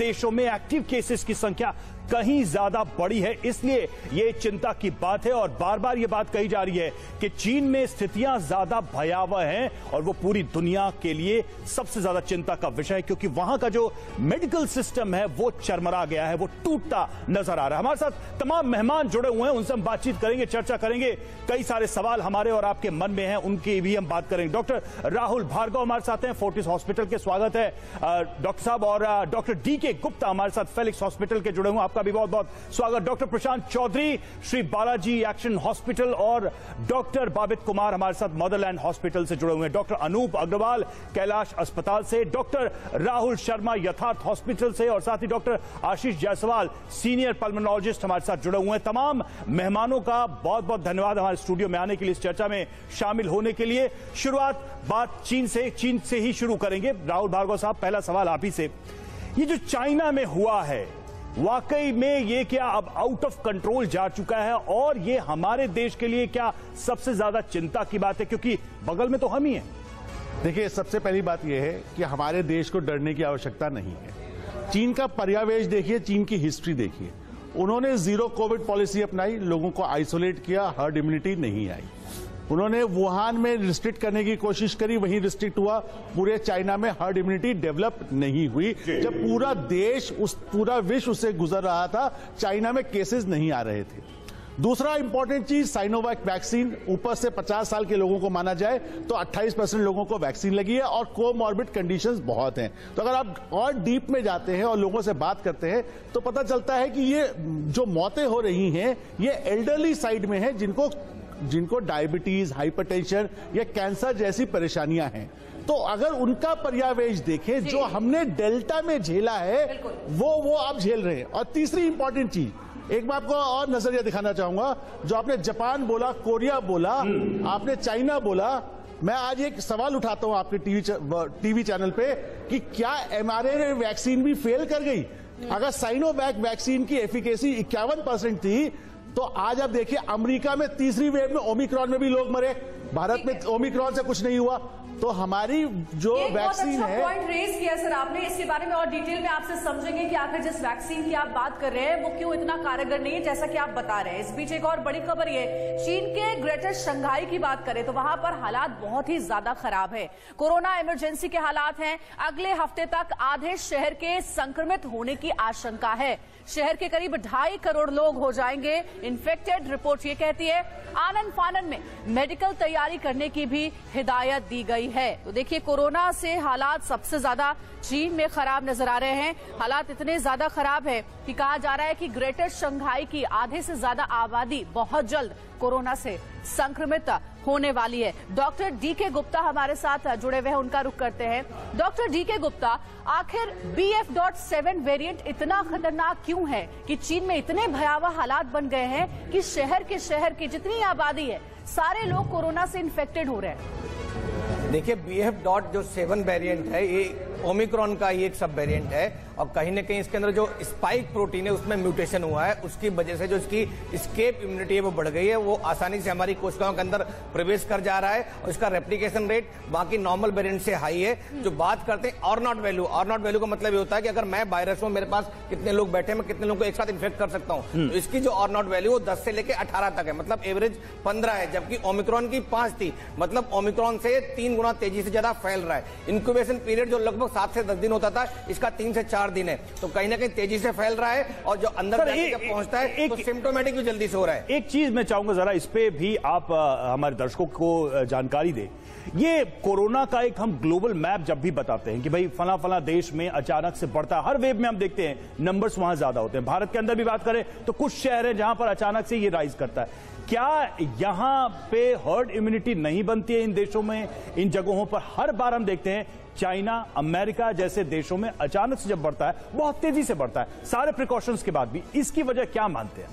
देशों में active cases की संख्या कहीं ज्यादा बढ़ी है। इसलिए यह चिंता की बात है और बार बार यह बात कही जा रही है कि चीन में स्थितियां ज्यादा भयावह हैं और वो पूरी दुनिया के लिए सबसे ज्यादा चिंता का विषय है, क्योंकि वहां का जो मेडिकल सिस्टम है वो चरमरा गया है, वो टूटता नजर आ रहा है। हमारे साथ तमाम मेहमान जुड़े हुए हैं, उनसे हम बातचीत करेंगे, चर्चा करेंगे। कई सारे सवाल हमारे और आपके मन में हैं, उनकी भी हम बात करेंगे। डॉक्टर राहुल भार्गव हमारे साथ हैं, फोर्टिस हॉस्पिटल के, स्वागत है डॉक्टर साहब। और डॉक्टर डीके गुप्ता हमारे साथ फेलिक्स हॉस्पिटल के जुड़े हुए, आपका भी बहुत बहुत स्वागत। Doctor Prashant Chaudhary Shri Balaji action hospital और डॉक्टर बाबित कुमार हमारे साथ मदरलैंड हॉस्पिटल से जुड़े हुए हैं। डॉक्टर अनूप अग्रवाल कैलाश अस्पताल से, डॉक्टर राहुल शर्मा यथार्थ हॉस्पिटल से और साथ ही डॉक्टर आशीष जायसवाल सीनियर पल्मोनोलॉजिस्ट हमारे साथ जुड़े हुए हैं। तमाम मेहमानों का बहुत बहुत धन्यवाद हमारे स्टूडियो में आने के लिए, इस चर्चा में शामिल होने के लिए। शुरुआत बात चीन से ही शुरू करेंगे। राहुल भार्गव साहब, पहला सवाल आप ही से, ये जो चाइना में हुआ है वाकई में ये क्या अब आउट ऑफ कंट्रोल जा चुका है और ये हमारे देश के लिए क्या सबसे ज्यादा चिंता की बात है, क्योंकि बगल में तो हम ही हैं? देखिए, सबसे पहली बात यह है कि हमारे देश को डरने की आवश्यकता नहीं है। चीन का पर्यावेश देखिए, चीन की हिस्ट्री देखिए। उन्होंने जीरो कोविड पॉलिसी अपनाई, लोगों को आइसोलेट किया, हर्ड इम्यूनिटी नहीं आई। उन्होंने वुहान में रिस्ट्रिक्ट करने की कोशिश करी, वहीं रिस्ट्रिक्ट हुआ। पूरे चाइना में हर्ड इम्यूनिटी डेवलप नहीं हुई। जब पूरा देश, पूरा विश्व उससे गुजर रहा था, चाइना में केसेस नहीं आ रहे थे। दूसरा इंपॉर्टेंट चीज, साइनोवैक वैक्सीन, ऊपर से 50 साल के लोगों को माना जाए तो 28% लोगों को वैक्सीन लगी है और कोमॉर्बिड कंडीशंस बहुत हैं। तो अगर आप और डीप में जाते हैं और लोगों से बात करते हैं तो पता चलता है कि ये जो मौतें हो रही हैं ये एल्डरली साइड में है, जिनको डायबिटीज, हाइपरटेंशन या कैंसर जैसी परेशानियां हैं। तो अगर उनका पर्यावेश देखें, जो हमने डेल्टा में झेला है वो आप झेल रहे हैं। और तीसरी इंपॉर्टेंट चीज, एक मैं आपको और नजरिया दिखाना चाहूंगा। जो आपने जापान बोला, कोरिया बोला, आपने चाइना बोला, मैं आज एक सवाल उठाता हूं आपके टीवी चैनल पे कि क्या mRNA वैक्सीन भी फेल कर गई? अगर साइनोवैक वैक्सीन की एफिकेसी 51% थी तो आज आप देखिए अमेरिका में तीसरी वेव में ओमिक्रॉन में भी लोग मरे, भारत में ओमिक्रॉन से कुछ नहीं हुआ। तो हमारी जो वैक्सीन है, पॉइंट रेज किया सर आपने, इसके बारे में और डिटेल में आपसे समझेंगे कि आखिर जिस वैक्सीन की आप बात कर रहे हैं वो क्यों इतना कारगर नहीं है जैसा कि आप बता रहे हैं। इस बीच एक और बड़ी खबर ये, चीन के ग्रेटर शंघाई की बात करें तो वहां पर हालात बहुत ही ज्यादा खराब है। कोरोना इमरजेंसी के हालात हैं। अगले हफ्ते तक आधे शहर के संक्रमित होने की आशंका है। शहर के करीब 2.5 करोड़ लोग हो जाएंगे इन्फेक्टेड, रिपोर्ट ये कहती है। आनन फानन में मेडिकल तैयारी करने की भी हिदायत दी गई है। तो देखिए, कोरोना से हालात सबसे ज्यादा चीन में खराब नजर आ रहे हैं। हालात इतने ज्यादा खराब है कि कहा जा रहा है कि ग्रेटर शंघाई की आधे से ज्यादा आबादी बहुत जल्द कोरोना से संक्रमित होने वाली है। डॉक्टर डीके गुप्ता हमारे साथ जुड़े हुए हैं, उनका रुख करते हैं। डॉक्टर डीके गुप्ता, आखिर BF.7 वेरिएंट इतना खतरनाक क्यों है कि चीन में इतने भयावह हालात बन गए हैं कि शहर की जितनी आबादी है सारे लोग कोरोना से इन्फेक्टेड हो रहे हैं? देखिए, BF.7 वेरिएंट है, ये ओमिक्रॉन का ही एक सब वेरिएंट है और कहीं ना कहीं इसके अंदर जो स्पाइक प्रोटीन है उसमें म्यूटेशन हुआ है। उसकी वजह से जो इसकी स्केप इम्यूनिटी है वो बढ़ गई है, वो आसानी से हमारी कोशिकाओं के अंदर प्रवेश कर जा रहा है और इसका रेप्लिकेशन रेट बाकी नॉर्मल वेरिएंट से हाई है। जो बात करते हैं or not value, or not value का मतलब ये होता है कि अगर मैं वायरस हूं, मेरे पास कितने लोग बैठे, मैं कितने लोगों को एक साथ इन्फेक्ट कर सकता हूं। तो इसकी जो ऑर नॉट वैल्यू वो 10 से लेकर 18 तक है, मतलब एवरेज 15 है, जबकि ओमिक्रॉन की 5 थी। मतलब ओमिक्रॉन से 3 गुना तेजी से ज्यादा फैल रहा है। इंक्यूबेशन पीरियड जो लगभग 7 से 10 दिन होता था, इसका 3 से 4 दिन है। तो कहीं ना कहीं तेजी से फैल रहा है और जो अंदर जब पहुंचता है तो सिम्टोमेटिक भी जल्दी से हो रहा है। एक चीज मैं चाहूंगा जरा इस पे भी आप हमारे दर्शकों को जानकारी दें। ये कोरोना का एक हम ग्लोबल मैप जब भी बताते हैं कि भाई फला फला देश में अचानक से बढ़ता है, हर वेव में हम देखते हैं नंबर्स वहां ज्यादा होते हैं। भारत के अंदर भी बात करें तो कुछ शहर हैं जहां पर अचानक से ये राइज करता है। क्या यहां पे हर्ड इम्यूनिटी नहीं बनती है इन देशों में, इन जगहों पर? हर बार हम देखते हैं चाइना, अमेरिका जैसे देशों में अचानक से जब बढ़ता है बहुत तेजी से बढ़ता है, सारे प्रिकॉशंस के बाद भी। इसकी वजह क्या मानते हैं?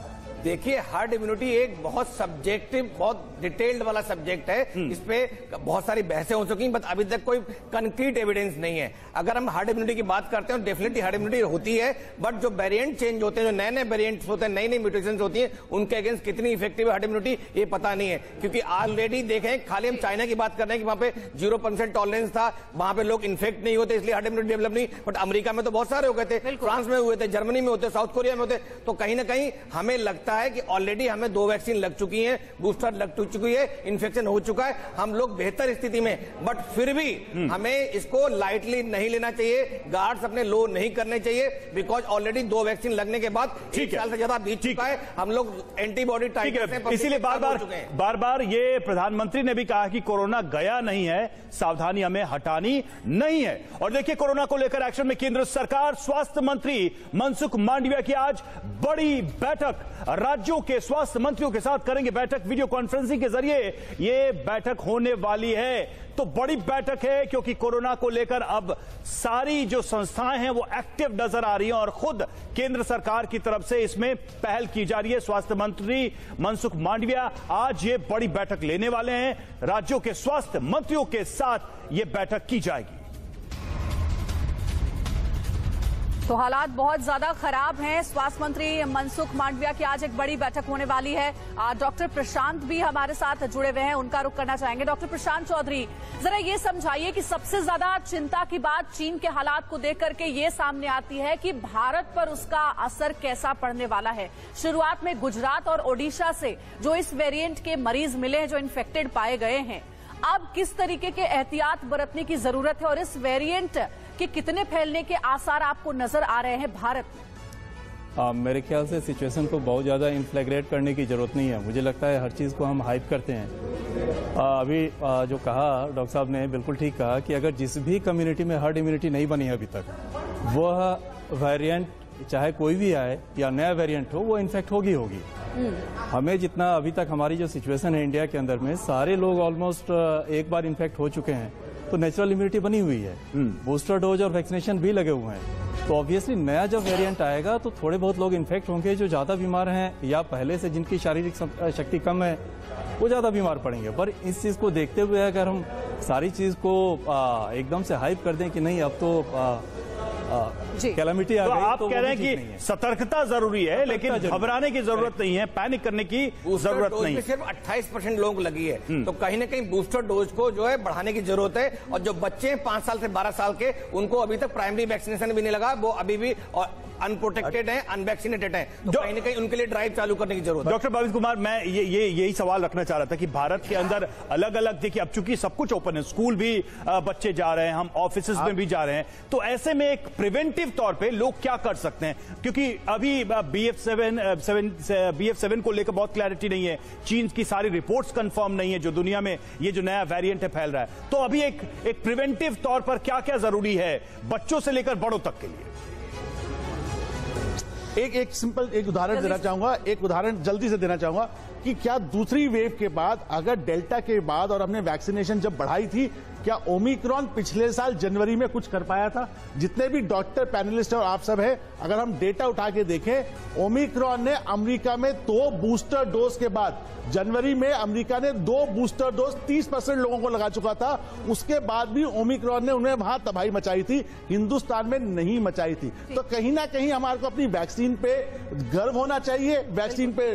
देखिए, हर्ड इम्यूनिटी एक बहुत सब्जेक्टिव, बहुत डिटेल्ड वाला सब्जेक्ट है। इस पे बहुत सारी बहसें हो चुकी हैं, बट अभी तक कोई कंक्रीट एविडेंस नहीं है। अगर हम हर्ड इम्यूनिटी की बात करते हैं, डेफिनेटली हर्ड इम्यूनिटी होती है, बट जो वेरिएंट चेंज होते हैं, जो नए नए वेरिएंट्स होते हैं, नई नई म्यूटेशंस होती हैं, उनके अगेंस्ट कितनी इफेक्टिव है हर्ड इम्यूनिटी, ये पता नहीं है। क्योंकि ऑलरेडी देखें, खाली हम चाइना की बात कर रहे हैं कि वहां पे 0% टॉलरेंस था, वहां पे लोग इन्फेक्ट नहीं होते, इसलिए हर्ड इम्यूनिटी डेवलप नहीं। बट अमेरिका में तो बहुत सारे हो गए थे, फ्रांस में हुए थे, जर्मनी में होते, साउथ कोरिया में होते। तो कहीं ना कहीं हमें लगता है कि ऑलरेडी हमें 2 वैक्सीन लग चुकी है, बूस्टर लग चुकी है, इन्फेक्शन हो चुका है, हम लोग बेहतर स्थिति में। बट फिर भी हमें इसको लाइटली नहीं लेना चाहिए, गार्ड्स अपने लो नहीं करने चाहिए, बिकॉज ऑलरेडी 2 वैक्सीन लगने के बाद 1 साल से ज्यादा बीत चुका है, हम लोग एंटीबॉडी टाइटर्स हैं, इसीलिए बार-बार ये प्रधानमंत्री ने भी कहा कि कोरोना गया नहीं है, सावधानी हमें हटानी नहीं है। और देखिए, कोरोना को लेकर एक्शन में केंद्र सरकार, स्वास्थ्य मंत्री मनसुख मांडविया की आज बड़ी बैठक, राज्यों के स्वास्थ्य मंत्रियों के साथ करेंगे बैठक, वीडियो कॉन्फ्रेंसिंग के जरिए यह बैठक होने वाली है। तो बड़ी बैठक है क्योंकि कोरोना को लेकर अब सारी जो संस्थाएं हैं वो एक्टिव नजर आ रही हैं और खुद केंद्र सरकार की तरफ से इसमें पहल की जा रही है। स्वास्थ्य मंत्री मनसुख मांडविया आज ये बड़ी बैठक लेने वाले हैं, राज्यों के स्वास्थ्य मंत्रियों के साथ ये बैठक की जाएगी। तो हालात बहुत ज्यादा खराब हैं। स्वास्थ्य मंत्री मनसुख मांडविया की आज एक बड़ी बैठक होने वाली है। डॉक्टर प्रशांत भी हमारे साथ जुड़े हुए हैं, उनका रुख करना चाहेंगे। डॉक्टर प्रशांत चौधरी, जरा ये समझाइए कि सबसे ज्यादा चिंता की बात चीन के हालात को देख करके ये सामने आती है कि भारत पर उसका असर कैसा पड़ने वाला है। शुरुआत में गुजरात और ओडिशा से जो इस वेरिएंट के मरीज मिले हैं, जो इन्फेक्टेड पाए गए हैं, अब किस तरीके के एहतियात बरतने की जरूरत है और इस वेरिएंट के कितने फैलने के आसार आपको नजर आ रहे हैं भारत में? मेरे ख्याल से सिचुएशन को बहुत ज़्यादा इन्फ्लैग्रेट करने की ज़रूरत नहीं है। मुझे लगता है हर चीज़ को हम हाइप करते हैं। अभी जो कहा डॉक्टर साहब ने, बिल्कुल ठीक कहा कि अगर जिस भी कम्युनिटी में हर्ड इम्यूनिटी नहीं बनी है अभी तक, वह वेरिएंट चाहे कोई भी आए या नया वेरिएंट हो, वो इन्फेक्ट होगी। हमें जितना अभी तक हमारी जो सिचुएशन है इंडिया के अंदर में, सारे लोग ऑलमोस्ट एक बार इन्फेक्ट हो चुके हैं, तो नेचुरल इम्यूनिटी बनी हुई है, बूस्टर डोज और वैक्सीनेशन भी लगे हुए हैं। तो ऑब्वियसली नया जब वेरिएंट आएगा तो थोड़े बहुत लोग इन्फेक्ट होंगे, जो ज़्यादा बीमार हैं या पहले से जिनकी शारीरिक शक्ति कम है वो ज़्यादा बीमार पड़ेंगे। पर इस चीज़ को देखते हुए अगर हम सारी चीज़ को एकदम से हाइप कर दें कि नहीं अब तो कैलामिटी आ गई, आप तो कह रहे हैं कि सतर्कता जरूरी है, लेकिन घबराने की जरूरत नहीं है, पैनिक करने की जरूरत नहीं है। सिर्फ 28% लोगों को लगी है, तो कहीं ना कहीं बूस्टर डोज को जो है बढ़ाने की जरूरत है। और जो बच्चे 5 साल से 12 साल के, उनको अभी तक प्राइमरी वैक्सीनेशन भी नहीं लगा, वो अभी भी अनप्रोटेक्टेड हैं, अनवैक्सीनेटेड हैं, तो कहीं ना कहीं उनके लिए ड्राइव चालू करने की जरूरत है। डॉक्टर भावित कुमार, मैं यही सवाल रखना चाह रहा था कि भारत के अंदर अलग अलग, देखिए अब चूंकि सब कुछ ओपन है, स्कूल भी बच्चे जा रहे हैं, हम ऑफिस में भी जा रहे हैं, तो ऐसे में एक प्रिवेंटिव तौर पे लोग क्या कर सकते हैं? क्योंकि अभी BF7 को लेकर बहुत क्लैरिटी नहीं है, चीन की सारी रिपोर्ट्स कंफर्म नहीं है, जो दुनिया में ये जो नया वेरिएंट है फैल रहा है, तो अभी एक प्रिवेंटिव तौर पर क्या क्या जरूरी है बच्चों से लेकर बड़ों तक के लिए? एक सिंपल एक उदाहरण देना चाहूंगा, एक उदाहरण जल्दी से देना चाहूंगा कि क्या दूसरी वेव के बाद, अगर डेल्टा के बाद और हमने वैक्सीनेशन जब बढ़ाई थी, क्या ओमिक्रॉन पिछले साल जनवरी में कुछ कर पाया था? जितने भी डॉक्टर, पैनलिस्ट और आप सब हैं, अगर हम डेटा उठा के देखें, ओमिक्रॉन ने अमेरिका में 2 बूस्टर डोज के बाद, जनवरी में अमेरिका ने 2 बूस्टर डोज 30% लोगों को लगा चुका था, उसके बाद भी ओमिक्रॉन ने उन्हें वहां तबाही मचाई थी, हिंदुस्तान में नहीं मचाई थी। तो कहीं ना कहीं हमारे को अपनी वैक्सीन पे गर्व होना चाहिए, वैक्सीन पे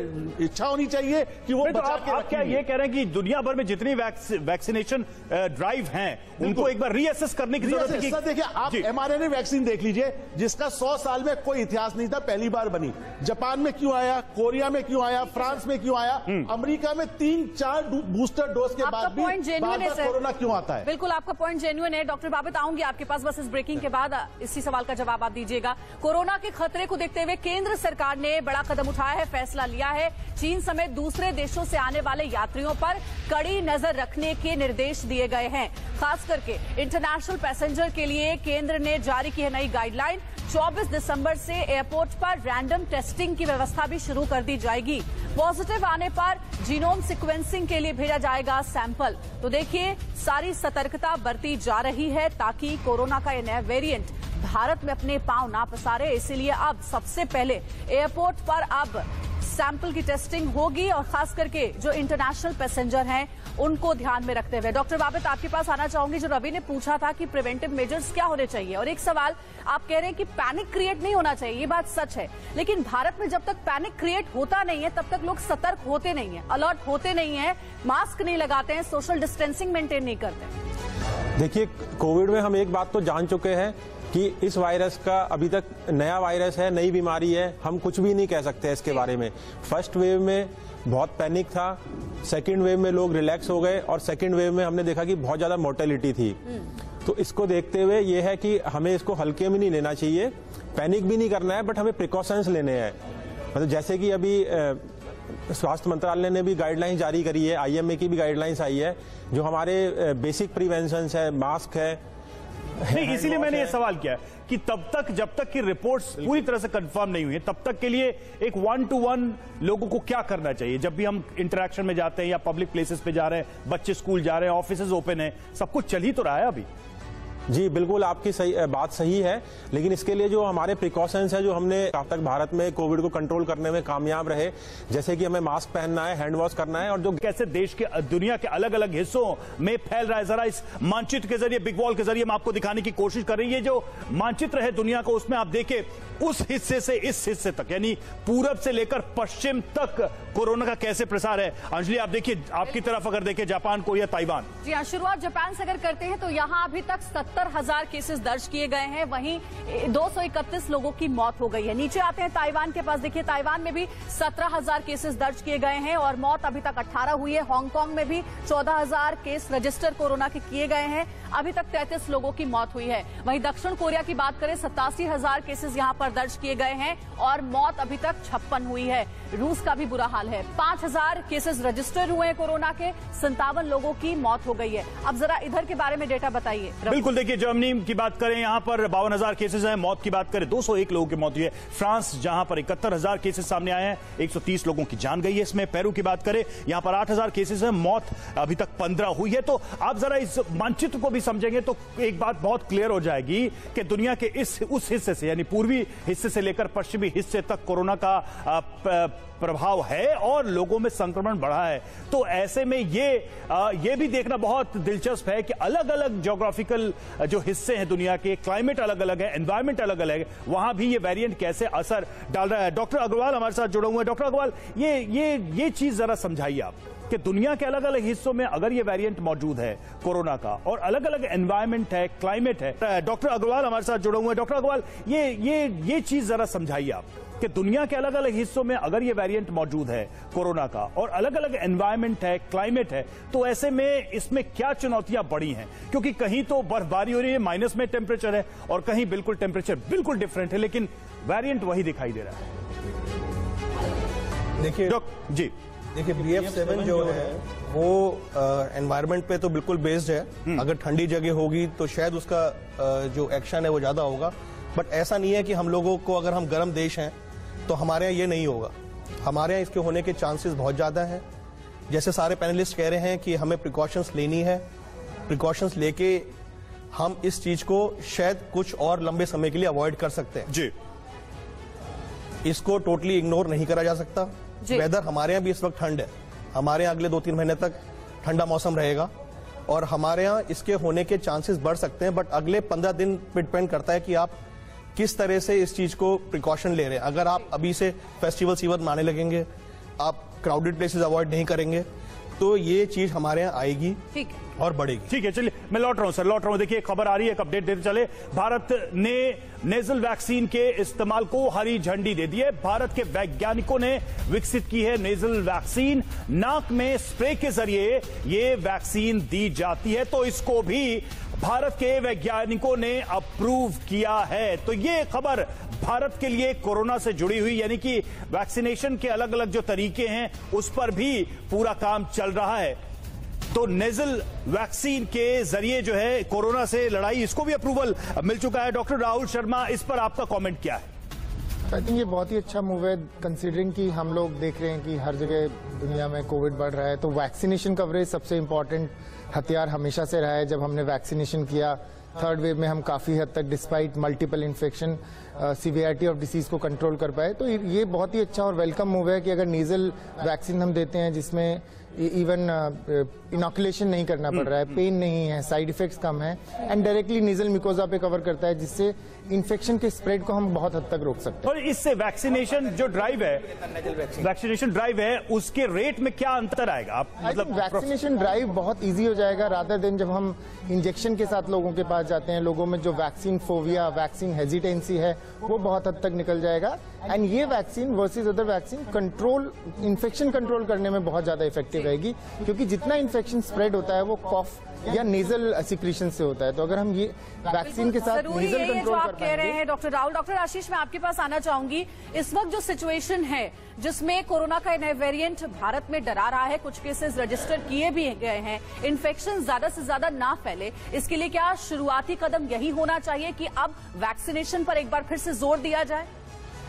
इच्छा होनी चाहिए कि वो बचा के। आप क्या ये कह रहे हैं कि दुनिया भर में जितनी वैक्सीनेशन ड्राइव हैं, उनको एक बार रीअसेस करने की जरूरत है? देखिए, आप mRNA वैक्सीन देख लीजिए, जिसका 100 साल में कोई इतिहास नहीं था, पहली बार बनी। जापान में क्यों आया, कोरिया में क्यों आया, फ्रांस में क्यों आया, अमेरिका में 3-4 बूस्टर डोज के बाद भी बार-बार कोरोना क्यों आता है? बिल्कुल, आपका पॉइंट जेन्युइन है। डॉक्टर बाबित, आऊंगी आपके पास, बस इस ब्रेकिंग के बाद इसी सवाल का जवाब आप दीजिएगा। कोरोना के खतरे को देखते हुए केंद्र सरकार ने बड़ा कदम उठाया है, फैसला लिया है। चीन समेत दूसरे देशों से आने वाले यात्रियों पर कड़ी नजर रखने के निर्देश दिए गए हैं। खास करके इंटरनेशनल पैसेंजर के लिए केंद्र ने जारी की है नई गाइडलाइन। 24 दिसंबर से एयरपोर्ट पर रैंडम टेस्टिंग की व्यवस्था भी शुरू कर दी जाएगी। पॉजिटिव आने पर जीनोम सीक्वेंसिंग के लिए भेजा जाएगा सैंपल। तो देखिए, सारी सतर्कता बरती जा रही है ताकि कोरोना का यह नया वेरिएंट भारत में अपने पांव ना पसारे, इसीलिए अब सबसे पहले एयरपोर्ट पर अब सैंपल की टेस्टिंग होगी और खास करके जो इंटरनेशनल पैसेंजर हैं उनको ध्यान में रखते हुए। डॉक्टर वाबिद, आपके पास आना चाहूंगी। जो रवि ने पूछा था कि प्रिवेंटिव मेजर्स क्या होने चाहिए, और एक सवाल आप कह रहे हैं कि पैनिक क्रिएट नहीं होना चाहिए, ये बात सच है, लेकिन भारत में जब तक पैनिक क्रिएट होता नहीं है तब तक लोग सतर्क होते नहीं है, अलर्ट होते नहीं है, मास्क नहीं लगाते हैं, सोशल डिस्टेंसिंग मेंटेन नहीं करते। देखिए, कोविड में हम एक बात तो जान चुके हैं कि इस वायरस का अभी तक नया वायरस है, नई बीमारी है, हम कुछ भी नहीं कह सकते इसके बारे में। फर्स्ट वेव में बहुत पैनिक था, सेकंड वेव में लोग रिलैक्स हो गए, और सेकंड वेव में हमने देखा कि बहुत ज्यादा मोर्टेलिटी थी। तो इसको देखते हुए ये है कि हमें इसको हल्के में नहीं लेना चाहिए, पैनिक भी नहीं करना है, बट हमें प्रिकॉशंस लेने हैं। मतलब जैसे कि अभी स्वास्थ्य मंत्रालय ने भी गाइडलाइंस जारी करी है, IMA की भी गाइडलाइंस आई है, जो हमारे बेसिक प्रिवेंशन है, मास्क है। नहीं, इसीलिए मैंने ये सवाल किया कि तब तक जब तक कि रिपोर्ट्स पूरी तरह से कंफर्म नहीं हुई है, तब तक के लिए एक 1-to-1 लोगों को क्या करना चाहिए जब भी हम इंटरेक्शन में जाते हैं या पब्लिक प्लेसेस पे जा रहे हैं, बच्चे स्कूल जा रहे हैं, ऑफिसेज ओपन है, सब कुछ चल ही तो रहा है अभी। जी बिल्कुल, आपकी बात सही है, लेकिन इसके लिए जो हमारे प्रिकॉशंस है, जो हमने अब तक भारत में कोविड को कंट्रोल करने में कामयाब रहे, जैसे कि हमें मास्क पहनना है, हैंड वॉश करना है, और जो कैसे देश के दुनिया के अलग अलग हिस्सों में फैल रहा है, जरा इस मानचित्र के जरिए, बिग वॉल के जरिए हम आपको दिखाने की कोशिश कर रही है। जो मानचित्र है दुनिया का, उसमें आप देखिए उस हिस्से से इस हिस्से तक, यानी पूरब से लेकर पश्चिम तक कोरोना का कैसे प्रसार है। अंजलि, आप देखिए, आपकी तरफ अगर देखें जापान, कोरिया, ताइवान। जी हाँ, शुरुआत जापान से अगर करते हैं तो यहाँ अभी तक 70,000 केसेस दर्ज किए गए हैं, वहीं 231 लोगों की मौत हो गई है। नीचे आते हैं ताइवान के पास, देखिए ताइवान में भी 17,000 केसेस दर्ज किए गए हैं और मौत अभी तक 18 हुई है। हांगकांग में भी 14,000 केस रजिस्टर कोरोना के किए गए हैं, अभी तक 33 लोगों की मौत हुई है। वहीं दक्षिण कोरिया की बात करें, 87,000 केसेस यहां पर दर्ज किए गए हैं और मौत अभी तक 56 हुई है। रूस का भी बुरा हाल है, 5,000 केसेस रजिस्टर हुए हैं कोरोना के, 57 लोगों की मौत हो गई है। अब जरा इधर के बारे में डेटा बताइए। बिल्कुल, देखिए जर्मनी की बात करें, यहां पर 52,000 केसेस हैं, मौत की बात करें 201 लोगों की मौत हुई है। फ्रांस जहां पर 71,000 केसेस सामने आए हैं, 130 लोगों की जान गई है इसमें। पेरू की बात करें, यहां पर 8,000 केसेस हैं, मौत अभी तक 15 हुई है। तो आप जरा इस मानचित्र को भी समझेंगे तो एक बात बहुत क्लियर हो जाएगी कि दुनिया के उस हिस्से से, यानी पूर्वी हिस्से से लेकर पश्चिमी हिस्से तक कोरोना का प्रभाव है और लोगों में संक्रमण बढ़ा है। तो ऐसे में ये भी देखना बहुत दिलचस्प है कि अलग अलग ज्योग्राफिकल जो हिस्से हैं दुनिया के, क्लाइमेट अलग अलग है, एनवायरमेंट अलग अलग है, वहां भी ये वेरिएंट कैसे असर डाल रहा है। डॉक्टर अग्रवाल हमारे साथ जुड़े हुए हैं। डॉक्टर अग्रवाल, ये चीज जरा समझाइए आप कि दुनिया के अलग अलग हिस्सों में अगर ये वेरिएंट मौजूद है कोरोना का और अलग अलग एनवायरमेंट है, क्लाइमेट है। डॉक्टर अग्रवाल हमारे साथ जुड़े हुए हैं। डॉक्टर अग्रवाल, ये चीज जरा समझाइए आप कि दुनिया के अलग अलग हिस्सों में अगर ये वेरिएंट मौजूद है कोरोना का और अलग अलग एनवायरमेंट है, क्लाइमेट है, तो ऐसे में इसमें क्या चुनौतियां बड़ी हैं? क्योंकि कहीं तो बर्फबारी हो रही है, माइनस में टेम्परेचर है, और कहीं बिल्कुल टेम्परेचर बिल्कुल डिफरेंट है, लेकिन वेरिएंट वही दिखाई दे रहा है। देखिए जी, देखिए BF7 जो है वो एनवायरनमेंट पे तो बिल्कुल बेस्ड है। अगर ठंडी जगह होगी तो शायद उसका जो एक्शन है वो ज्यादा होगा, बट ऐसा नहीं है कि हम लोगों को, अगर हम गर्म देश हैं तो हमारे यहाँ ये नहीं होगा। हमारे यहाँ इसके होने के चांसेस बहुत ज्यादा हैं। जैसे सारे पैनलिस्ट कह रहे हैं कि हमें प्रिकॉशंस लेनी है, प्रिकॉशंस लेके हम इस चीज को शायद कुछ और लंबे समय के लिए अवॉइड कर सकते हैं जी। इसको टोटली इग्नोर नहीं करा जा सकता। वेदर हमारे यहाँ भी इस वक्त ठंड है, हमारे यहाँ अगले 2-3 महीने तक ठंडा मौसम रहेगा और हमारे यहाँ इसके होने के चांसेस बढ़ सकते हैं, बट अगले 15 दिन पे डिपेंड करता है कि आप किस तरह से इस चीज को प्रिकॉशन ले रहे हैं। अगर आप अभी से फेस्टिवल सीजन माने लगेंगे, आप क्राउडेड प्लेसेस अवॉइड नहीं करेंगे, तो ये चीज हमारे यहाँ आएगी और बढ़ेगी। ठीक है, चलिए मैं लौट रहा हूं सर, लौट रहा हूं। देखिए खबर आ रही है, एक अपडेट देते चले। भारत ने नेजल वैक्सीन के इस्तेमाल को हरी झंडी दे दी है। भारत के वैज्ञानिकों ने विकसित की है नेजल वैक्सीन। नाक में स्प्रे के जरिए ये वैक्सीन दी जाती है, तो इसको भी भारत के वैज्ञानिकों ने अप्रूव किया है। तो ये खबर भारत के लिए कोरोना से जुड़ी हुई, यानी कि वैक्सीनेशन के अलग अलग जो तरीके हैं उस पर भी पूरा काम चल रहा है। तो नेजल वैक्सीन के जरिए जो है कोरोना से लड़ाई, इसको भी अप्रूवल मिल चुका है। डॉक्टर राहुल शर्मा, इस पर आपका कमेंट क्या है? आई थिंक ये बहुत ही अच्छा मूव है, कंसीडरिंग कि हम लोग देख रहे हैं कि हर जगह दुनिया में कोविड बढ़ रहा है। तो वैक्सीनेशन कवरेज सबसे इम्पोर्टेंट हथियार हमेशा से रहा है। जब हमने वैक्सीनेशन किया थर्ड वेव में हम काफ़ी हद तक despite multiple infection severity of disease को कंट्रोल कर पाए। तो ये बहुत ही अच्छा और वेलकम मूव है कि अगर नीजल वैक्सीन हम देते हैं जिसमें इवन इनॉकुलेशन नहीं करना पड़ रहा है, पेन नहीं है, साइड इफेक्ट्स कम है एंड डायरेक्टली नीजल मिकोजा पे कवर करता है, जिससे इन्फेक्शन के स्प्रेड को हम बहुत हद तक रोक सकते हैं। और इससे वैक्सीनेशन जो ड्राइव है, वैक्सीनेशन ड्राइव है, उसके रेट में क्या अंतर आएगा? आप मतलब वैक्सीनेशन ड्राइव बहुत इजी हो जाएगा रादर देन जब हम इंजेक्शन के साथ लोगों के पास जाते हैं। लोगों में जो वैक्सीन फोबिया, वैक्सीन हेजिटेंसी है, वो बहुत हद तक निकल जाएगा एंड ये vaccine versus other vaccine infection control करने में बहुत ज्यादा इफेक्टिव रहेगी, क्योंकि जितना इन्फेक्शन स्प्रेड होता है वो कॉफ या नेजल सिक्रीशन से होता है। तो अगर हम ये वैक्सीन के साथ नेजल कंट्रोल कर कह रहे हैं डॉक्टर राहुल। डॉक्टर आशीष, मैं आपके पास आना चाहूंगी। इस वक्त जो सिचुएशन है जिसमें कोरोना का नया वेरिएंट भारत में डरा रहा है, कुछ केसेस रजिस्टर किए भी गए हैं, इन्फेक्शन ज्यादा से ज्यादा ना फैले, इसके लिए क्या शुरुआती कदम यही होना चाहिए कि अब वैक्सीनेशन पर एक बार फिर से जोर दिया जाए?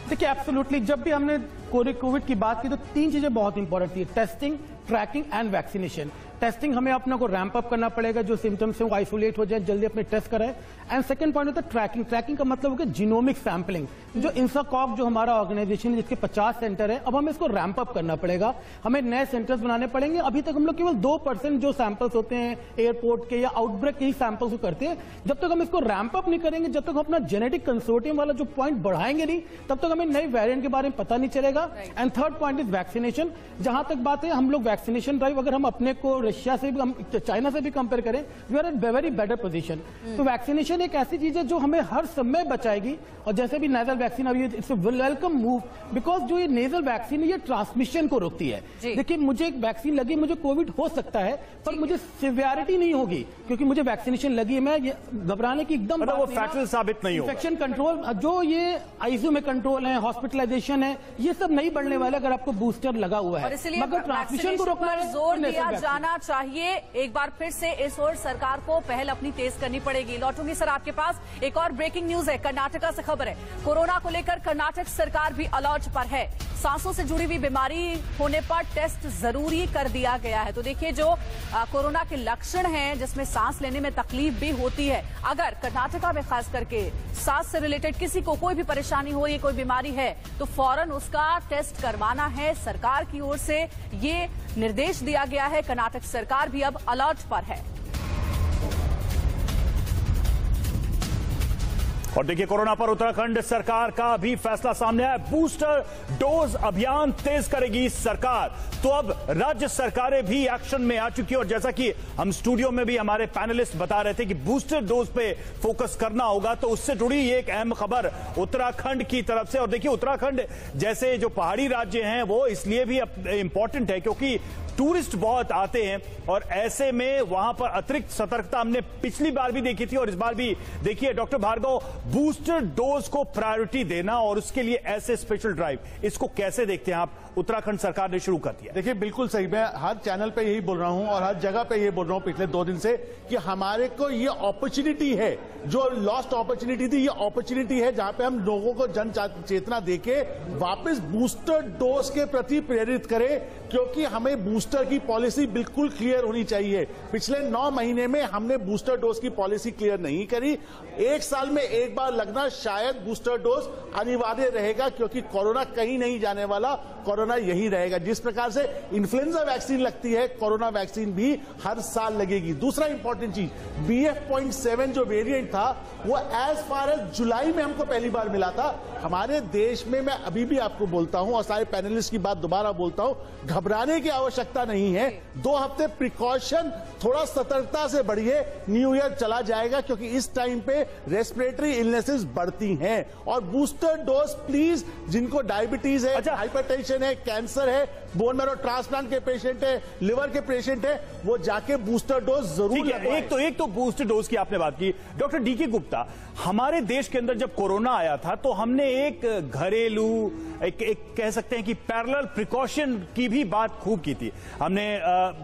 देखिए, एब्सोल्युटली जब भी हमने कोविड की बात की तो 3 चीजें बहुत इंपॉर्टेंट थी, testing, tracking and vaccination. Testing हमें अपने को रैंप अप करना पड़ेगा, जो सिम्टम्स हैं वो आइसोलेट हो जाए, जल्दी अपने टेस्ट कराएं। एंड सेकंड पॉइंट होता है ट्रैकिंग। ट्रैकिंग का मतलब होगा जीनोमिक सैंपलिंग। जो इंसाकॉग जो हमारा ऑर्गेनाइजेशन है जिसके 50 सेंटर है, अब हमें इसको रैंप अप करना पड़ेगा, हमें नए सेंटर्स बनाने पड़ेंगे। अभी तक हम लोग केवल 2% जो सैंपल्स होते हैं एयरपोर्ट के या आउटब्रेक के ही सैंपल्स को करते हैं। जब तक हम इसको रैंप अप नहीं करेंगे, जब तक हम अपना जेनेटिक कंसोर्टियम वाला जो पॉइंट बढ़ाएंगे नहीं, तब तक हमें नए वेरिएंट के बारे में पता नहीं चलेगा। And third point is vaccination. जहां तक बात है, हम लोग वैक्सीनेशन ड्राइव अगर हम अपने को रशिया से भी, चाइना से भी कंपेयर करें, we are at very better position. तो वैक्सीनेशन एक ऐसी चीज है जो हमें हर समय बचाएगी। और जैसे भी नेजल वैक्सीन अभी, it's a welcome move, because जो ये नेजल वैक्सीन है ये ट्रांसमिशन को रोकती है। देखिए, मुझे एक वैक्सीन लगी, मुझे कोविड हो सकता है, पर मुझे सिवियरिटी नहीं होगी क्योंकि मुझे वैक्सीनेशन लगी है। मैं घबराने की एकदम वो फैक्टर साबित नहीं होगा। इन्फेक्शन कंट्रोल, जो ये आईसीयू में कंट्रोल है, हॉस्पिटलाइजेशन है, ये सब नहीं बढ़ने वाला अगर आपको बूस्टर लगा हुआ है। और इसलिए मगर ट्रांसमिशन को रोकना पर जोर दिया जाना चाहिए। एक बार फिर से इस ओर सरकार को पहल अपनी तेज करनी पड़ेगी। लौटूंगी सर आपके पास। एक और ब्रेकिंग न्यूज है, कर्नाटका से खबर है। कोरोना को लेकर कर्नाटक सरकार भी अलर्ट पर है। सांसों से जुड़ी हुई बीमारी होने पर टेस्ट जरूरी कर दिया गया है। तो देखिए, जो कोरोना के लक्षण हैं जिसमें सांस लेने में तकलीफ भी होती है, अगर कर्नाटका में खास करके सांस से रिलेटेड किसी को कोई भी परेशानी हो रही है, कोई बीमारी है, तो फौरन उसका टेस्ट करवाना है। सरकार की ओर से ये निर्देश दिया गया है। कर्नाटक सरकार भी अब अलर्ट पर है। और देखिए, कोरोना पर उत्तराखंड सरकार का भी फैसला सामने आया। बूस्टर डोज अभियान तेज करेगी सरकार। तो अब राज्य सरकारें भी एक्शन में आ चुकी है। और जैसा कि हम स्टूडियो में भी हमारे पैनलिस्ट बता रहे थे कि बूस्टर डोज पे फोकस करना होगा, तो उससे जुड़ी एक अहम खबर उत्तराखंड की तरफ से। और देखिए, उत्तराखंड जैसे जो पहाड़ी राज्य हैं वो इसलिए भी इंपॉर्टेंट है क्योंकि टूरिस्ट बहुत आते हैं और ऐसे में वहां पर अतिरिक्त सतर्कता हमने पिछली बार भी देखी थी और इस बार भी देखिए। डॉक्टर भार्गव, बूस्टर डोज को प्रायोरिटी देना और उसके लिए ऐसे स्पेशल ड्राइव, इसको कैसे देखते हैं आप? उत्तराखंड सरकार ने शुरू कर दिया। देखिए, बिल्कुल सही, मैं हर चैनल पे यही बोल रहा हूं और हर जगह पे ये बोल रहा हूं पिछले 2 दिन से कि हमारे को ये अपॉर्चुनिटी है, जो लॉस्ट अपॉर्चुनिटी थी, ये अपॉर्चुनिटी है जहां पे हम लोगों को जन चेतना देके वापस बूस्टर डोज के प्रति प्रेरित करें, क्योंकि हमें बूस्टर की पॉलिसी बिल्कुल क्लियर होनी चाहिए। पिछले 9 महीने में हमने बूस्टर डोज की पॉलिसी क्लियर नहीं करी। 1 साल में एक बार लगना शायद बूस्टर डोज अनिवार्य रहेगा, क्योंकि कोरोना कहीं नहीं जाने वाला, कोरोना यही रहेगा। जिस प्रकार से इन्फ्लुएंजा वैक्सीन लगती है, कोरोना वैक्सीन भी हर साल लगेगी। दूसरा इंपॉर्टेंट चीज, BF.7 जो वेरिएंट था वो एज फार एज जुलाई में हमको पहली बार मिला था हमारे देश में। मैं अभी भी आपको बोलता हूं और सारे पैनलिस्ट की बात दोबारा बोलता हूं, घबराने की आवश्यकता नहीं है। 2 हफ्ते प्रिकॉशन, थोड़ा सतर्कता से बढ़िए। न्यू ईयर चला जाएगा क्योंकि इस टाइम पे रेस्पिरेटरी इलनेसेस बढ़ती हैं। और बूस्टर डोज प्लीज, जिनको डायबिटीज है, हाइपरटेंशन है, कैंसर है, बोन मैरो ट्रांसप्लांट के पेशेंट है, लिवर के पेशेंट है, वो जाके बूस्टर डोज जरूर लगवाएं। एक तो बूस्टर डोज की आपने बात की। डॉक्टर डीके गुप्ता, हमारे देश के अंदर जब कोरोना आया था तो हमने एक घरेलू, एक कह सकते हैं कि पैरेलल प्रिकॉशन की भी बात खूब की थी। हमने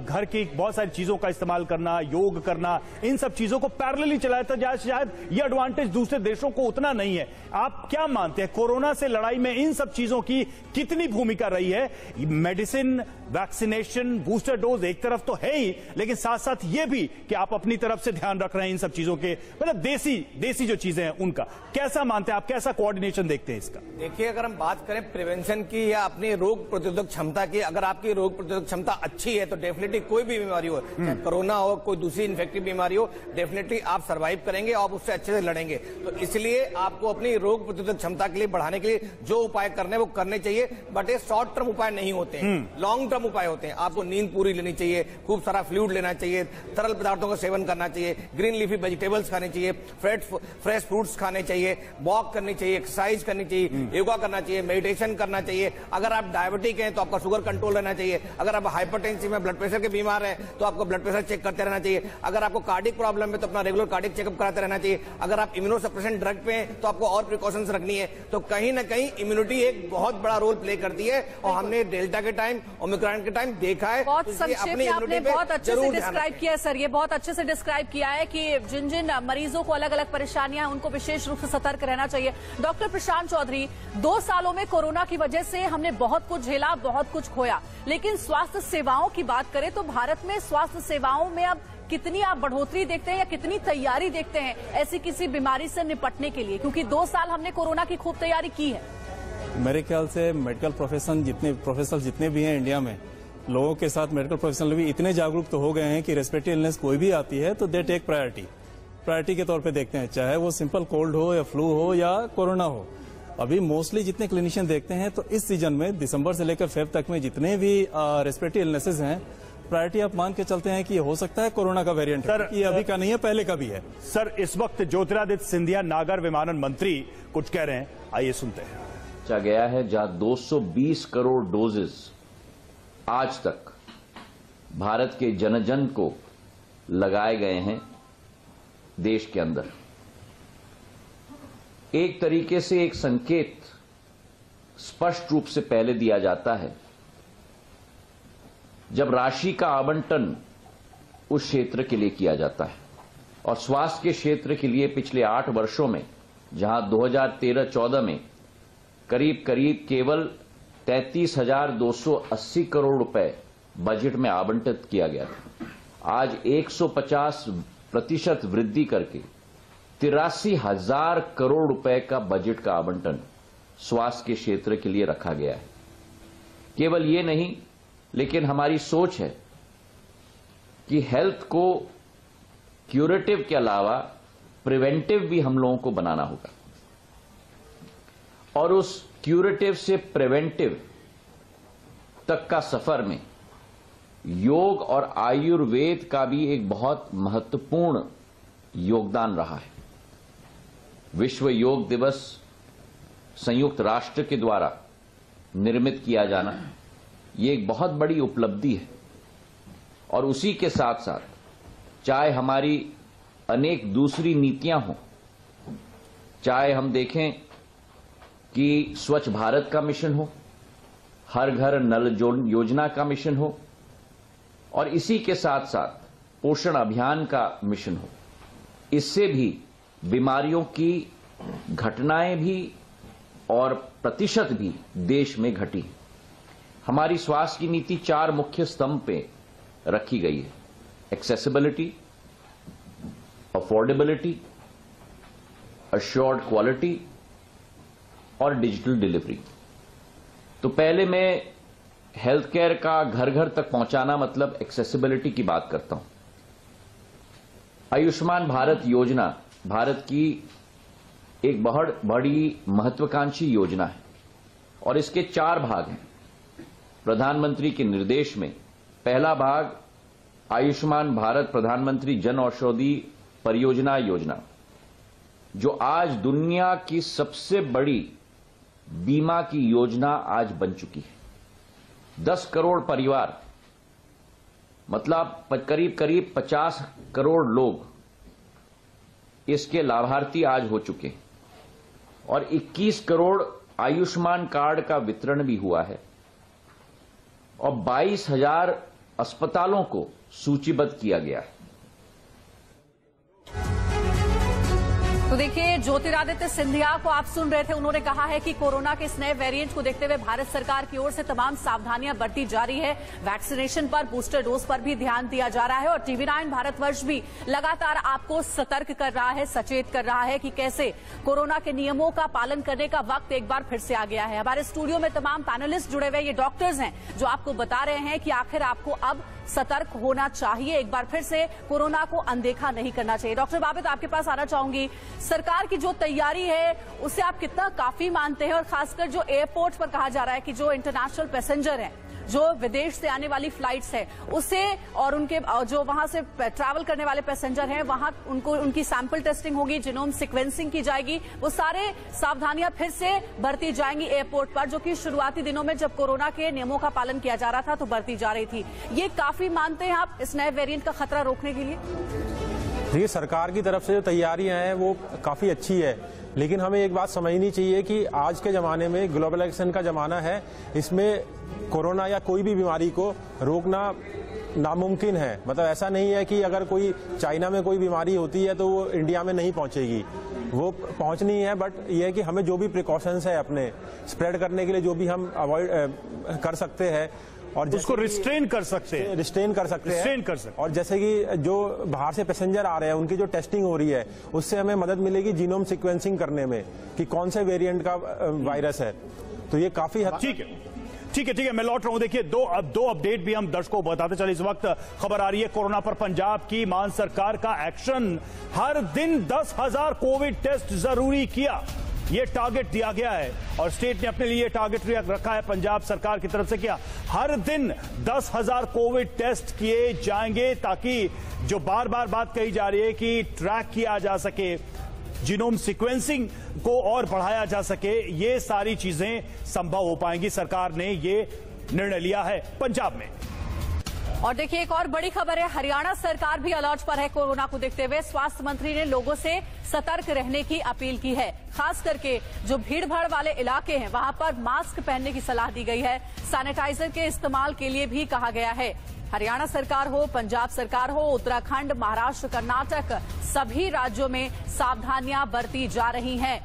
घर की बहुत सारी चीजों का इस्तेमाल करना, योग करना, इन सब चीजों को पैरेलली चलाया था। शायद ये एडवांटेज दूसरे देशों को उतना नहीं है। आप क्या मानते हैं कोरोना से लड़ाई में इन सब चीजों की कितनी भूमिका रही है? मेडिसिन, वैक्सीनेशन, बूस्टर डोज एक तरफ तो है ही, लेकिन साथ साथ ये भी कि आप अपनी तरफ से ध्यान रख रहे हैं इन सब चीजों के, मतलब देसी जो चीजें हैं उनका कैसा मानते हैं आप, कैसा कोऑर्डिनेशन देखते हैं इसका? देखिए, अगर हम बात करें प्रिवेंशन की या अपनी रोग प्रतिरोधक क्षमता की, अगर आपकी रोग प्रतिरोधक क्षमता अच्छी है तो डेफिनेटली कोई भी बीमारी हो, चाहे कोरोना हो, कोई दूसरी इन्फेक्टिव बीमारी हो, डेफिनेटली आप सर्वाइव करेंगे और उससे अच्छे से लड़ेंगे। तो इसलिए आपको अपनी रोग प्रतिरोधक क्षमता के लिए बढ़ाने के लिए जो उपाय करने वो करने चाहिए, बट ये शॉर्ट टर्म उपाय नहीं होते हैं, लॉन्ग टर्म उपाय होते हैं। आपको नींद पूरी लेनी चाहिए, खूब सारा फ्लूइड लेना चाहिए, तरल पदार्थों का सेवन करना चाहिए, ग्रीन लीफी वेजिटेबल्स खाने चाहिए, फ्रेश फ्रूट्स खाने चाहिए, वॉक करनी चाहिए, एक्सरसाइज करनी चाहिए, योगा करना चाहिए, मेडिटेशन करना चाहिए। अगर आप डायबिटिक हैं तो आपका शुगर कंट्रोल रहना चाहिए। अगर आप हाइपरटेंसिव में ब्लड प्रेशर के बीमार हैं तो आपको ब्लड प्रेशर चेक करते रहना चाहिए। अगर आपको कार्डिक प्रॉब्लम है तो अपना रेगुलर कार्डिक चेकअप कराते रहना चाहिए। अगर आप इम्यूनोसप्रेसेंट ड्रग पे हैं तो आपको और प्रिकॉशंस रखनी है। तो कहीं ना कहीं इम्यूनिटी एक बहुत बड़ा रोल प्ले करती है और हमने डेल्टा के टाइम, ओमिक्रॉन के टाइम देखा है। बहुत संक्षेप में आपने बहुत अच्छे से डिस्क्राइब किया है सर, ये बहुत अच्छे से डिस्क्राइब किया है कि जिन जिन मरीजों को अलग अलग परेशानियां हैं उनको विशेष रूप से सतर्क रहना चाहिए। डॉक्टर प्रशांत चौधरी, 2 सालों में कोरोना की वजह से हमने बहुत कुछ झेला, बहुत कुछ खोया, लेकिन स्वास्थ्य सेवाओं की बात करें तो भारत में स्वास्थ्य सेवाओं में अब कितनी आप बढ़ोतरी देखते हैं या कितनी तैयारी देखते हैं ऐसी किसी बीमारी से निपटने के लिए, क्योंकि 2 साल हमने कोरोना की खूब तैयारी की है? मेरे ख्याल से मेडिकल प्रोफेशनल जितने भी हैं इंडिया में, लोगों के साथ मेडिकल प्रोफेशनल भी इतने जागरूक तो हो गए हैं कि रेस्पिरेटरी इलनेस कोई भी आती है तो दे टेक प्रायोरिटी के तौर पे देखते हैं, चाहे वो सिंपल कोल्ड हो या फ्लू हो या कोरोना हो। अभी मोस्टली जितने क्लिनिशियन देखते हैं तो इस सीजन में दिसंबर से लेकर फेब तक में जितने भी रेस्पिरेटरी इलनेसेस हैं, प्रायोरिटी आप मान के चलते हैं कि हो सकता है कोरोना का वेरिएंट है, ये अभी का नहीं है, पहले का भी है। सर, इस वक्त ज्योतिरादित्य सिंधिया नागर विमानन मंत्री कुछ कह रहे हैं, आइए सुनते हैं। गया है जहां 220 करोड़ डोजेस आज तक भारत के जन जन को लगाए गए हैं देश के अंदर। एक तरीके से एक संकेत स्पष्ट रूप से पहले दिया जाता है जब राशि का आवंटन उस क्षेत्र के लिए किया जाता है, और स्वास्थ्य के क्षेत्र के लिए पिछले 8 वर्षों में जहां 2013-14 में करीब करीब केवल 33,280 करोड़ रुपए बजट में आवंटित किया गया था, आज 150% वृद्धि करके 83,000 करोड़ रुपए का बजट का आवंटन स्वास्थ्य के क्षेत्र के लिए रखा गया है। केवल ये नहीं, लेकिन हमारी सोच है कि हेल्थ को क्यूरेटिव के अलावा प्रिवेंटिव भी हम लोगों को बनाना होगा, और उस क्यूरेटिव से प्रिवेंटिव तक का सफर में योग और आयुर्वेद का भी एक बहुत महत्वपूर्ण योगदान रहा है। विश्व योग दिवस संयुक्त राष्ट्र के द्वारा निर्मित किया जाना, ये एक बहुत बड़ी उपलब्धि है, और उसी के साथ साथ चाहे हमारी अनेक दूसरी नीतियां हों, चाहे हम देखें कि स्वच्छ भारत का मिशन हो, हर घर नल योजना का मिशन हो, और इसी के साथ साथ पोषण अभियान का मिशन हो, इससे भी बीमारियों की घटनाएं भी और प्रतिशत भी देश में घटी। हमारी स्वास्थ्य की नीति 4 मुख्य स्तंभ पे रखी गई है: एक्सेसिबिलिटी, अफोर्डेबिलिटी, अश्योर्ड क्वालिटी और डिजिटल डिलीवरी। तो पहले मैं हेल्थ केयर का घर घर तक पहुंचाना मतलब एक्सेसिबिलिटी की बात करता हूं। आयुष्मान भारत योजना भारत की एक बहुत बड़ी महत्वाकांक्षी योजना है, और इसके 4 भाग हैं। प्रधानमंत्री के निर्देश में पहला भाग आयुष्मान भारत प्रधानमंत्री जन औषधि परियोजना योजना, जो आज दुनिया की सबसे बड़ी बीमा की योजना आज बन चुकी है। 10 करोड़ परिवार, मतलब करीब करीब 50 करोड़ लोग इसके लाभार्थी आज हो चुके हैं, और 21 करोड़ आयुष्मान कार्ड का वितरण भी हुआ है, और 22,000 अस्पतालों को सूचीबद्ध किया गया है। तो देखिए, ज्योतिरादित्य सिंधिया को आप सुन रहे थे, उन्होंने कहा है कि कोरोना के इस नए वेरिएंट को देखते हुए भारत सरकार की ओर से तमाम सावधानियां बरती जा रही है। वैक्सीनेशन पर, बूस्टर डोज पर भी ध्यान दिया जा रहा है और टीवी9 भारतवर्ष भी लगातार आपको सतर्क कर रहा है, सचेत कर रहा है कि कैसे कोरोना के नियमों का पालन करने का वक्त एक बार फिर से आ गया है। हमारे स्टूडियो में तमाम पैनलिस्ट जुड़े हुए ये डॉक्टर्स हैं जो आपको बता रहे हैं कि आखिर आपको अब सतर्क होना चाहिए, एक बार फिर से कोरोना को अनदेखा नहीं करना चाहिए। डॉक्टर बाबित, आपके पास आना चाहूंगी। सरकार की जो तैयारी है उसे आप कितना काफी मानते हैं, और खासकर जो एयरपोर्ट पर कहा जा रहा है कि जो इंटरनेशनल पैसेंजर हैं, जो विदेश से आने वाली फ्लाइट्स है उसे, और उनके जो वहां से ट्रैवल करने वाले पैसेंजर हैं, वहां उनकी सैंपल टेस्टिंग होगी, जीनोम सीक्वेंसिंग की जाएगी, वो सारे सावधानियां फिर से बरती जाएंगी एयरपोर्ट पर, जो कि शुरुआती दिनों में जब कोरोना के नियमों का पालन किया जा रहा था तो बरती जा रही थी। ये काफी मानते हैं आप इस नए वेरिएंट का खतरा रोकने के लिए? देखिए, सरकार की तरफ से जो तैयारियां हैं वो काफी अच्छी है, लेकिन हमें एक बात समझनी चाहिए कि आज के ज़माने में ग्लोबलाइजेशन का ज़माना है, इसमें कोरोना या कोई भी बीमारी को रोकना नामुमकिन है। मतलब ऐसा नहीं है कि अगर कोई चाइना में कोई बीमारी होती है तो वो इंडिया में नहीं पहुंचेगी, वो पहुंचनी है, बट ये है कि हमें जो भी प्रिकॉशंस है अपने स्प्रेड करने के लिए जो भी हम अवॉइड कर सकते हैं और उसको रिस्ट्रेन कर सकते हैं। और जैसे कि जो बाहर से पैसेंजर आ रहे हैं उनकी जो टेस्टिंग हो रही है उससे हमें मदद मिलेगी जीनोम सीक्वेंसिंग करने में कि कौन से वेरिएंट का वायरस है, तो ये काफी ठीक है, मैं लौट रहा हूं। देखिए, दो अपडेट भी हम दर्शकों को बताते चले। इस वक्त खबर आ रही है कोरोना पर पंजाब की मान सरकार का एक्शन, हर दिन 10,000 कोविड टेस्ट जरूरी किया, ये टारगेट दिया गया है और स्टेट ने अपने लिए टारगेट रखा है पंजाब सरकार की तरफ से। क्या हर दिन 10,000 कोविड टेस्ट किए जाएंगे ताकि जो बार बार बात कही जा रही है कि ट्रैक किया जा सके, जीनोम सीक्वेंसिंग को और बढ़ाया जा सके, ये सारी चीजें संभव हो पाएंगी। सरकार ने ये निर्णय लिया है पंजाब में। और देखिए, एक और बड़ी खबर है, हरियाणा सरकार भी अलर्ट पर है कोरोना को देखते हुए। स्वास्थ्य मंत्री ने लोगों से सतर्क रहने की अपील की है, खास करके जो भीड़भाड़ वाले इलाके हैं वहां पर मास्क पहनने की सलाह दी गई है, सैनिटाइजर के इस्तेमाल के लिए भी कहा गया है। हरियाणा सरकार हो, पंजाब सरकार हो, उत्तराखंड, महाराष्ट्र, कर्नाटक, सभी राज्यों में सावधानियां बरती जा रही हैं।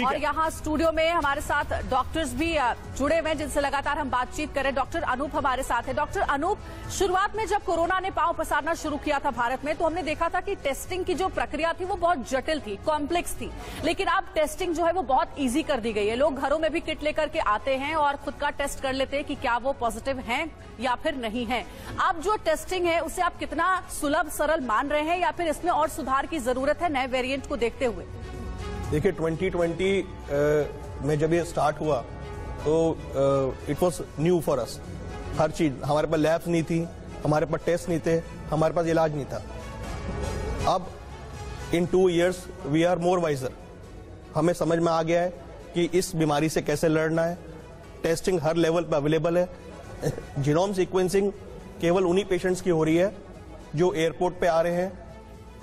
और यहाँ स्टूडियो में हमारे साथ डॉक्टर्स भी जुड़े हुए हैं जिनसे लगातार हम बातचीत करें। डॉक्टर अनूप हमारे साथ है। डॉक्टर अनूप, शुरुआत में जब कोरोना ने पांव पसारना शुरू किया था भारत में तो हमने देखा था कि टेस्टिंग की जो प्रक्रिया थी वो बहुत जटिल थी, कॉम्प्लेक्स थी, लेकिन अब टेस्टिंग जो है वो बहुत ईजी कर दी गई है। लोग घरों में भी किट लेकर के आते हैं और खुद का टेस्ट कर लेते हैं कि क्या वो पॉजिटिव हैं या फिर नहीं है। अब जो टेस्टिंग है उसे आप कितना सुलभ सरल मान रहे हैं या फिर इसमें और सुधार की जरूरत है नए वेरिएंट को देखते हुए? देखिए, 2020 में जब ये स्टार्ट हुआ तो it was new for us. हर चीज, हमारे पास लैब्स नहीं थी, हमारे पास टेस्ट नहीं थे, हमारे पास इलाज नहीं था। अब इन 2 years we are more wiser. हमें समझ में आ गया है कि इस बीमारी से कैसे लड़ना है। टेस्टिंग हर लेवल पर अवेलेबल है। जीनोम सीक्वेंसिंग केवल उन्हीं पेशेंट्स की हो रही है जो एयरपोर्ट पे आ रहे हैं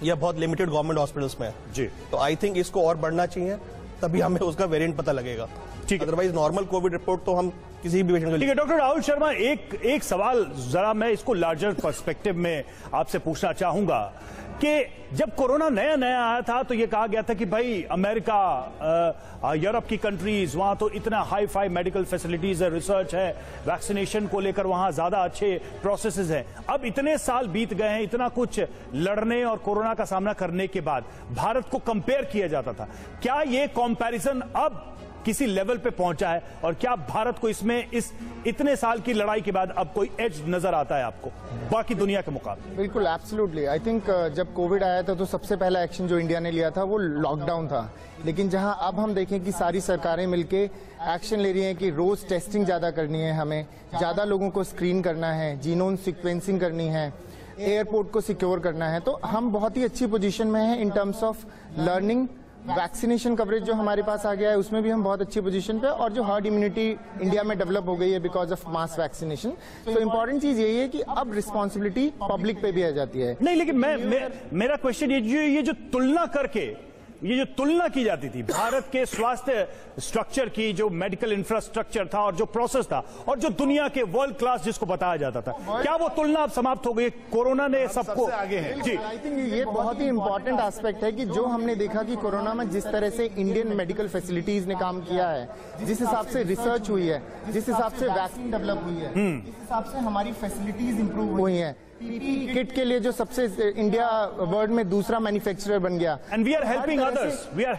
या बहुत लिमिटेड गवर्नमेंट हॉस्पिटल्स में है जी। तो आई थिंक इसको और बढ़ना चाहिए, तभी हमें उसका वेरिएंट पता लगेगा। अदरवाइज नॉर्मल कोविड रिपोर्ट तो हम किसी भी पेशेंट को। ठीक है डॉक्टर राहुल शर्मा, एक सवाल जरा मैं इसको लार्जर पर्सपेक्टिव में आपसे पूछना चाहूंगा कि जब कोरोना नया नया आया था तो ये कहा गया था कि भाई अमेरिका, यूरोप की कंट्रीज, वहां तो इतना हाई फाई मेडिकल फैसिलिटीज है, रिसर्च है, वैक्सीनेशन को लेकर वहां ज्यादा अच्छे प्रोसेसेस हैं। अब इतने साल बीत गए हैं, इतना कुछ लड़ने और कोरोना का सामना करने के बाद भारत को कंपेयर किया जाता था, क्या ये कंपैरिजन अब किसी लेवल पे पहुंचा है और क्या भारत को इसमें इस इतने साल की लड़ाई के बाद अब कोई एज नजर आता है आपको बाकी दुनिया के मुकाबले? बिल्कुल, एब्सोल्युटली। आई थिंक जब कोविड आया था तो सबसे पहला एक्शन जो इंडिया ने लिया था वो लॉकडाउन था, लेकिन जहां अब हम देखें कि सारी सरकारें मिलके एक्शन ले रही हैं कि रोज टेस्टिंग ज्यादा करनी है, हमें ज्यादा लोगों को स्क्रीन करना है, जीनोम सीक्वेंसिंग करनी है, एयरपोर्ट को सिक्योर करना है, तो हम बहुत ही अच्छी पोजीशन में हैं in terms of learning. Vaccination coverage जो हमारे पास आ गया है उसमें भी हम बहुत अच्छी पोजीशन पे, और जो हर्ड इम्यूनिटी इंडिया में डेवलप हो गई है बिकॉज ऑफ मास वैक्सीनेशन। तो इंपॉर्टेंट चीज यही है कि अब रिस्पॉन्सिबिलिटी पब्लिक पे भी आ जाती है। नहीं, लेकिन मेरा क्वेश्चन ये जो तुलना करके ये जो तुलना की जाती थी भारत के स्वास्थ्य स्ट्रक्चर की, जो मेडिकल इंफ्रास्ट्रक्चर था और जो प्रोसेस था और जो दुनिया के वर्ल्ड क्लास जिसको बताया जाता था, क्या वो तुलना अब समाप्त हो गई? कोरोना ने सबको आगे है जी। आई थिंक ये बहुत ही इंपॉर्टेंट एस्पेक्ट है कि जो हमने देखा कि कोरोना में जिस तरह से इंडियन मेडिकल फैसिलिटीज ने काम किया है, जिस हिसाब से रिसर्च हुई है, जिस हिसाब से वैक्सीन डेवलप हुई है, जिस हिसाब से हमारी फैसिलिटीज इंप्रूव हुई हैं, पीपीई किट के लिए जो सबसे इंडिया वर्ल्ड में दूसरा मैन्युफैक्चरर बन गया, and we are helping others, we are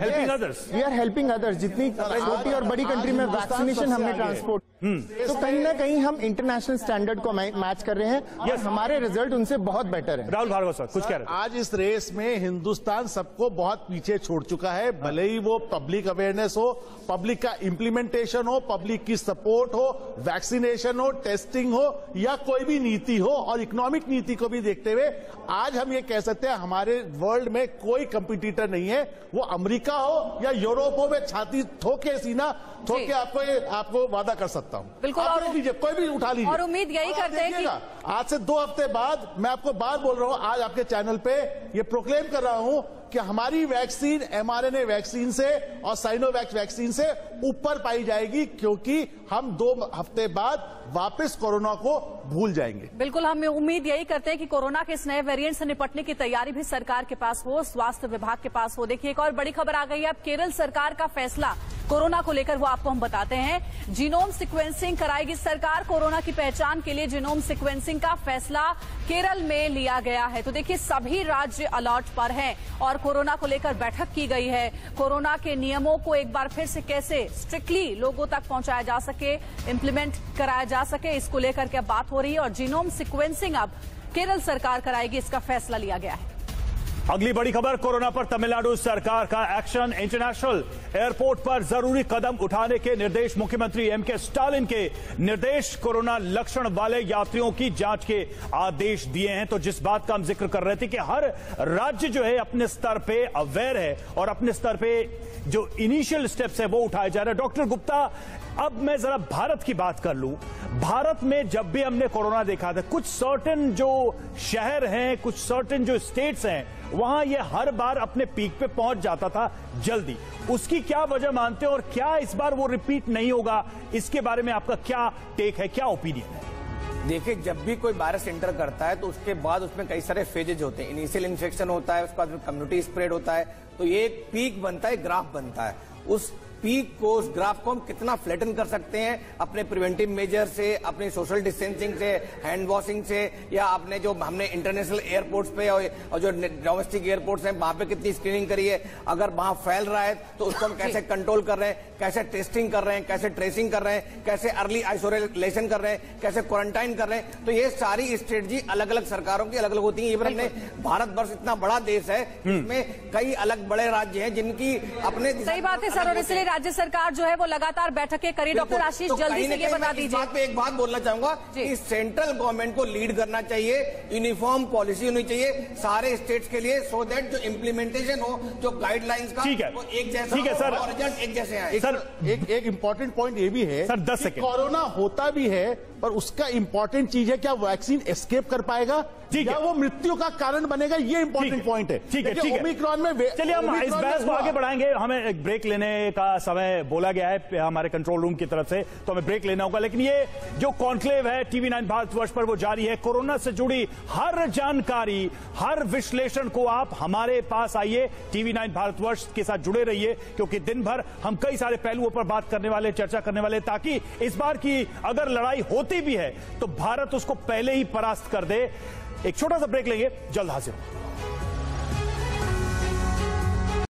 helping others. जितनी छोटी और बड़ी कंट्री में वैक्सीनेशन हमने ट्रांसपोर्ट, तो कहीं ना कहीं हम इंटरनेशनल स्टैंडर्ड को मैच कर रहे हैं और हमारे रिजल्ट उनसे बहुत बेटर है। राहुल भार्गव सर कुछ कह रहे थे। आज इस रेस में हिंदुस्तान सबको बहुत पीछे छोड़ चुका है, भले ही वो पब्लिक अवेयरनेस हो, पब्लिक का इंप्लीमेंटेशन हो, पब्लिक की सपोर्ट हो, वैक्सीनेशन हो, टेस्टिंग हो या कोई भी नीति हो, और इकोनॉमिक नीति को भी देखते हुए आज हम ये कह सकते हैं हमारे वर्ल्ड में कोई कंपटीटर नहीं है, वो अमेरिका हो या यूरोप हो, में छाती ठोके सीना ठोके आपको वादा कर सकता हूं। बिल्कुल, आप देख लीजिए, कोई भी उठा लीजिए और उम्मीद यही करते हैं कि आज से 2 हफ्ते बाद, मैं आपको बात बोल रहा हूं, आज आपके चैनल पे ये प्रोक्लेम कर रहा हूं कि हमारी वैक्सीन mRNA वैक्सीन से और साइनोवैक वैक्सीन से ऊपर पाई जाएगी, क्योंकि हम 2 हफ्ते बाद वापस कोरोना को भूल जाएंगे। बिल्कुल, हम उम्मीद यही करते हैं कि कोरोना के इस नए वेरिएंट से निपटने की तैयारी भी सरकार के पास हो, स्वास्थ्य विभाग के पास हो। देखिए, एक और बड़ी खबर आ गई है। अब केरल सरकार का फैसला कोरोना को लेकर वो आपको हम बताते हैं। जीनोम सीक्वेंसिंग कराएगी सरकार। कोरोना की पहचान के लिए जीनोम सीक्वेंसिंग का फैसला केरल में लिया गया है। तो देखिए, सभी राज्य अलर्ट पर हैं और कोरोना को लेकर बैठक की गई है। कोरोना के नियमों को एक बार फिर से कैसे स्ट्रिक्टली लोगों तक पहुंचाया जा सके, इंप्लीमेंट कराया जा सके, इसको लेकर के बात हो रही है और जीनोम सीक्वेंसिंग अब केरल सरकार कराएगी, इसका फैसला लिया गया है। अगली बड़ी खबर, कोरोना पर तमिलनाडु सरकार का एक्शन। इंटरनेशनल एयरपोर्ट पर जरूरी कदम उठाने के निर्देश। मुख्यमंत्री एमके स्टालिन के निर्देश, कोरोना लक्षण वाले यात्रियों की जांच के आदेश दिए हैं। तो जिस बात का हम जिक्र कर रहे थे कि हर राज्य जो है अपने स्तर पे अवेयर है और अपने स्तर पे जो इनिशियल स्टेप्स है वो उठाए जा रहे हैं। डॉक्टर गुप्ता, अब मैं जरा भारत की बात कर लूं। भारत में जब भी हमने कोरोना देखा था, कुछ सर्टेन जो शहर हैं, कुछ सर्टेन जो स्टेट्स हैं, वहां ये हर बार अपने पीक पे पहुंच जाता था जल्दी। उसकी क्या वजह मानते हैं और क्या इस बार वो रिपीट नहीं होगा? इसके बारे में आपका क्या टेक है, क्या ओपिनियन है? देखिए, जब भी कोई वायरस एंटर करता है तो उसके बाद उसमें कई सारे फेजेज होते हैं। इनिशियल इन्फेक्शन होता है, उसके बाद कम्युनिटी स्प्रेड होता है, तो ये एक पीक बनता है, ग्राफ बनता है। उस पीक को, उस ग्राफ को हम कितना फ्लैटन कर सकते हैं अपने प्रिवेंटिव मेजर से, अपने सोशल डिस्टेंसिंग से, हैंड वॉशिंग से, या अपने जो हमने इंटरनेशनल एयरपोर्ट्स पे और जो डोमेस्टिक एयरपोर्ट्स हैं वहां पे कितनी स्क्रीनिंग करी है। अगर वहां फैल रहा है तो उसको हम कैसे कंट्रोल कर रहे हैं, कैसे टेस्टिंग कर रहे हैं, कैसे ट्रेसिंग कर रहे हैं, कैसे अर्ली आइसोलेशन कर रहे हैं, कैसे क्वारंटाइन कर रहे हैं। तो ये सारी स्ट्रेटजी अलग अलग सरकारों की अलग अलग होती है। अपने भारतवर्ष इतना बड़ा देश है, इसमें कई अलग बड़े राज्य हैं जिनकी अपने, सही बात है सर, और इसलिए राज्य सरकार जो है वो लगातार बैठकें करी। डॉक्टर आशीष, तो जल्दी से ये बता दीजिए। एक बात बोलना चाहूंगा कि सेंट्रल गवर्नमेंट को लीड करना चाहिए, यूनिफॉर्म पॉलिसी होनी चाहिए सारे स्टेट्स के लिए, सो दैट जो इम्प्लीमेंटेशन हो, जो गाइडलाइंस का, वो एक जैसा ठीक है सर, और रिजल्ट एक जैसे आए। सर, एक इंपॉर्टेंट पॉइंट ये भी है सर, 10 सेकंड, कोरोना होता भी है पर उसका इंपॉर्टेंट चीज है क्या वैक्सीन एस्केप कर पाएगा या वो मृत्यु का कारण बनेगा, ये इंपॉर्टेंट पॉइंट है। ठीक है, ठीक है। ओमिक्रॉन में चलिए हम इस बहस को आगे बढ़ाएंगे। हमें एक ब्रेक लेने का समय बोला गया है हमारे कंट्रोल रूम की तरफ से, तो हमें ब्रेक लेना होगा। लेकिन ये जो कॉन्क्लेव है TV9 भारतवर्ष पर वो जारी है। कोरोना से जुड़ी हर जानकारी, हर विश्लेषण को आप हमारे पास आइए, TV9 भारतवर्ष के साथ जुड़े रहिए, क्योंकि दिन भर हम कई सारे पहलुओं पर बात करने वाले, चर्चा करने वाले, ताकि इस बार की अगर लड़ाई होती भी है तो भारत उसको पहले ही परास्त कर दे। एक छोटा सा ब्रेक लेंगे, जल्द हाजिर।